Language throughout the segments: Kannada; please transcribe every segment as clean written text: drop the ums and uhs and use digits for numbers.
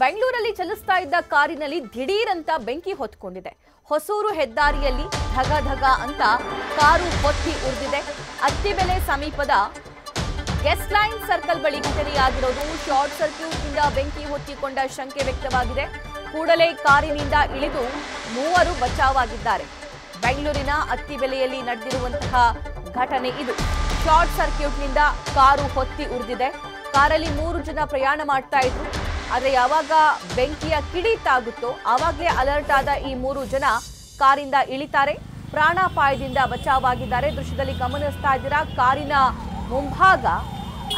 ಬೆಂಗಳೂರಲ್ಲಿ ಚಲಿಸ್ತಾ ಇದ್ದ ಕಾರಿನಲ್ಲಿ ದಿಢೀರಂತ ಬೆಂಕಿ ಹೊತ್ಕೊಂಡಿದೆ. ಹೊಸೂರು ಹೆದ್ದಾರಿಯಲ್ಲಿ ಧಗ ಧಗ ಅಂತ ಕಾರು ಹೊತ್ತಿ ಉರಿದಿದೆ. ಅತ್ತಿಬೆಲೆ ಸಮೀಪದ ಗೆಸ್ಟ್ ಲೈನ್ ಸರ್ಕಲ್ ಬಳಿ ಘಟನೆಯಾಗಿರೋದು. ಶಾರ್ಟ್ ಸರ್ಕ್ಯೂಟ್ ನಿಂದ ಬೆಂಕಿ ಹೊತ್ತಿಕೊಂಡ ಶಂಕೆ ವ್ಯಕ್ತವಾಗಿದೆ. ಕೂಡಲೇ ಕಾರಿನಿಂದ ಇಳಿದು ಮೂವರು ಬಚಾವಾಗಿದ್ದಾರೆ. ಬೆಂಗಳೂರಿನ ಅತ್ತಿಬೆಲೆಯಲ್ಲಿ ನಡೆದಿರುವಂತಹ ಘಟನೆ ಇದು. ಶಾರ್ಟ್ ಸರ್ಕ್ಯೂಟ್ ನಿಂದ ಕಾರು ಹೊತ್ತಿ ಉರಿದಿದೆ. ಕಾರಲ್ಲಿ 3 ಜನ ಪ್ರಯಾಣ ಮಾಡ್ತಾ ಇದ್ರು. ಆದರೆ ಯಾವಾಗ ಬೆಂಕಿಯ ಕಿಡಿ ತಾಗುತ್ತೋ ಆವಾಗಲೇ ಅಲರ್ಟ್ ಆದ ಈ 3 ಜನ ಕಾರಿಂದ ಇಳಿತಾರೆ. ಪ್ರಾಣಾಪಾಯದಿಂದ ಬಚಾವಾಗಿದ್ದಾರೆ. ದೃಶ್ಯದಲ್ಲಿ ಗಮನಿಸ್ತಾ ಇದ್ದೀರಾ, ಕಾರಿನ ಮುಂಭಾಗ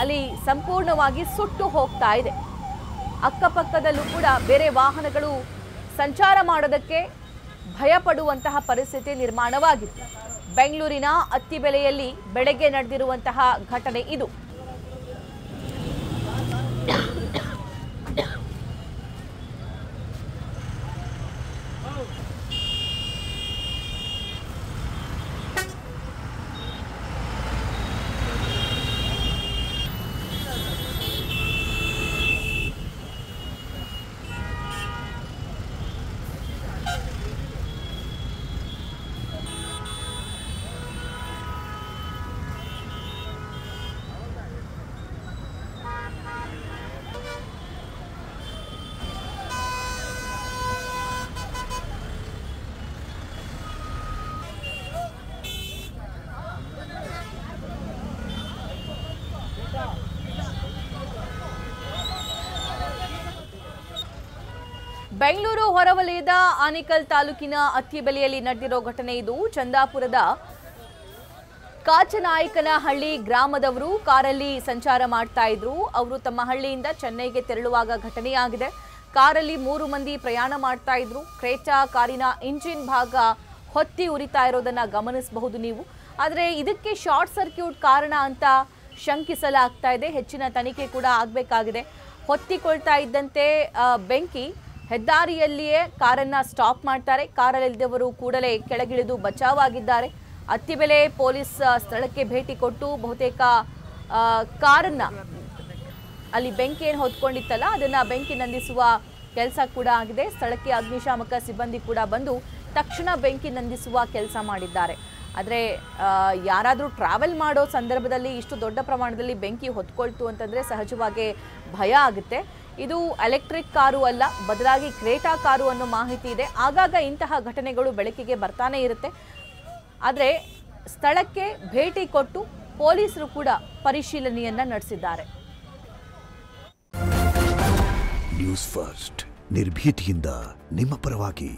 ಅಲ್ಲಿ ಸಂಪೂರ್ಣವಾಗಿ ಸುಟ್ಟು ಹೋಗ್ತಾ ಇದೆ. ಅಕ್ಕಪಕ್ಕದಲ್ಲೂ ಕೂಡ ಬೇರೆ ವಾಹನಗಳು ಸಂಚಾರ ಮಾಡೋದಕ್ಕೆ ಭಯಪಡುವಂತಹ ಪರಿಸ್ಥಿತಿ ನಿರ್ಮಾಣವಾಗಿತ್ತು. ಬೆಂಗಳೂರಿನ ಅತ್ತಿಬೆಲೆಯಲ್ಲಿ ಬೆಳಗ್ಗೆ ನಡೆದಿರುವಂತಹ ಘಟನೆ ಇದು. ಬೆಂಗಳೂರು ಹೊರವಲಯದ ಆನೇಕಲ್ ತಾಲೂಕಿನ ಅತ್ತಿಬೆಲೆಯಲ್ಲಿ ನಡೆದಿರೋ ಘಟನೆ ಇದು. ಚಂದಾಪುರದ ಕಾಚನಾಯಕನಹಳ್ಳಿ ಗ್ರಾಮದವರು ಕಾರಲ್ಲಿ ಸಂಚಾರ ಮಾಡ್ತಾ ಇದ್ರು. ಅವರು ತಮ್ಮ ಹಳ್ಳಿಯಿಂದ ಚೆನ್ನೈಗೆ ತೆರಳುವಾಗ ಘಟನೆಯಾಗಿದೆ. ಕಾರಲ್ಲಿ 3 ಮಂದಿ ಪ್ರಯಾಣ ಮಾಡ್ತಾ ಇದ್ರು. ಕ್ರೇಟಾ ಕಾರಿನ ಇಂಜಿನ್ ಭಾಗ ಹೊತ್ತಿ ಉರಿತಾ ಇರೋದನ್ನ ಗಮನಿಸಬಹುದು ನೀವು. ಆದರೆ ಇದಕ್ಕೆ ಶಾರ್ಟ್ ಸರ್ಕ್ಯೂಟ್ ಕಾರಣ ಅಂತ ಶಂಕಿಸಲಾಗ್ತಾ ಇದೆ. ಹೆಚ್ಚಿನ ತನಿಖೆ ಕೂಡ ಆಗಬೇಕಾಗಿದೆ. ಹೊತ್ತಿಕೊಳ್ತಾ ಇದ್ದಂತೆ ಬೆಂಕಿ ಹೆದ್ದಾರಿಯಲ್ಲಿಯೇ ಕಾರನ್ನ ಸ್ಟಾಪ್ ಮಾಡ್ತಾರೆ. ಕಾರಲ್ಲಿದ್ದವರು ಕೂಡಲೇ ಕೆಳಗಿಳಿದು ಬಚಾವಾಗಿದ್ದಾರೆ. ಅತ್ತಿಬೆಲೆ ಪೊಲೀಸ್ ಸ್ಥಳಕ್ಕೆ ಭೇಟಿ ಕೊಟ್ಟು ಬಹುತೇಕ ಕಾರನ್ನ ಅಲ್ಲಿ ಬೆಂಕಿ ಏನು ಹೊತ್ಕೊಂಡಿತ್ತಲ್ಲ ಅದನ್ನ ಬೆಂಕಿ ನಂದಿಸುವ ಕೆಲಸ ಕೂಡ ಆಗಿದೆ. ಸ್ಥಳಕ್ಕೆ ಅಗ್ನಿಶಾಮಕ ಸಿಬ್ಬಂದಿ ಕೂಡ ಬಂದು ತಕ್ಷಣ ಬೆಂಕಿ ನಂದಿಸುವ ಕೆಲಸ ಮಾಡಿದ್ದಾರೆ. ಆದರೆ ಯಾರಾದರೂ ಟ್ರಾವೆಲ್ ಮಾಡೋ ಸಂದರ್ಭದಲ್ಲಿ ಇಷ್ಟು ದೊಡ್ಡ ಪ್ರಮಾಣದಲ್ಲಿ ಬೆಂಕಿ ಹೊತ್ಕೊಳ್ತು ಅಂತಂದರೆ ಸಹಜವಾಗಿ ಭಯ ಆಗುತ್ತೆ. ಇದು ಎಲೆಕ್ಟ್ರಿಕ್ ಕಾರು ಅಲ್ಲ, ಬದಲಾಗಿ ಕ್ರೇಟಾ ಕಾರು ಅನ್ನೋ ಮಾಹಿತಿ ಇದೆ. ಆಗಾಗ ಇಂತಹ ಘಟನೆಗಳು ಬೆಳಕಿಗೆ ಬರ್ತಾನೆ ಇರುತ್ತೆ. ಆದರೆ ಸ್ಥಳಕ್ಕೆ ಭೇಟಿ ಕೊಟ್ಟು ಪೊಲೀಸರು ಕೂಡ ಪರಿಶೀಲನೆಯನ್ನ ನಡೆಸಿದ್ದಾರೆ. ನ್ಯೂಸ್ ಫಸ್ಟ್ ನಿರ್ಭೀತಿಯಿಂದ ನಿಮ್ಮ ಪರವಾಗಿ.